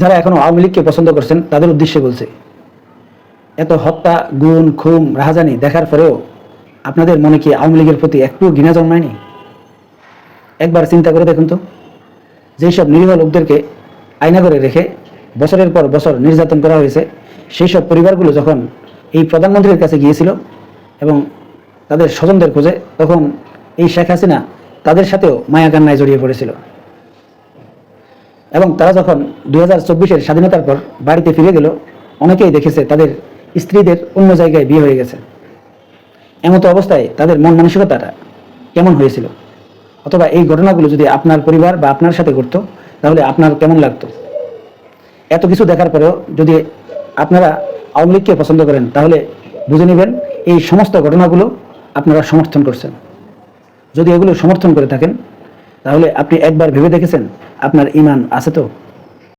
যারা এখনো আওয়ামী লীগকে পছন্দ করছেন তাদের উদ্দেশ্যে বলছে, এত হত্যা, গুম, খুন, রাহাজানি দেখার পরেও আপনাদের মনে কি আওয়ামী লীগের প্রতি একটু ঘৃণা জন্মায়নি? একবার চিন্তা করে দেখুন তো, যেই সব নিরীহ লোকদেরকে আয়না করে রেখে বছরের পর বছর নির্যাতন করা হয়েছে, সেই সব পরিবারগুলো যখন এই প্রধানমন্ত্রীর কাছে গিয়েছিল এবং তাদের স্বজনদের খোঁজে, তখন এই শেখ হাসিনা তাদের সাথেও মায়া কান্নায় জড়িয়ে পড়েছিল। এবং তারা যখন 2024-এর স্বাধীনতার পর বাড়িতে ফিরে গেল, অনেকেই দেখেছে তাদের স্ত্রীদের অন্য জায়গায় বিয়ে হয়ে গেছে। এমতো অবস্থায় তাদের মন মানসিকতাটা কেমন হয়েছিল? অথবা এই ঘটনাগুলো যদি আপনার পরিবার বা আপনার সাথে ঘটতো, তাহলে আপনার কেমন লাগতো? এত কিছু দেখার পরেও যদি আপনারা আওয়ামী লীগকে পছন্দ করেন, তাহলে বুঝে নেবেন এই সমস্ত ঘটনাগুলো আপনারা সমর্থন করছেন। যদি এগুলো সমর্থন করে থাকেন, তাহলে আপনি একবার ভেবে দেখেছেন আপনার ঈমান আছে তো?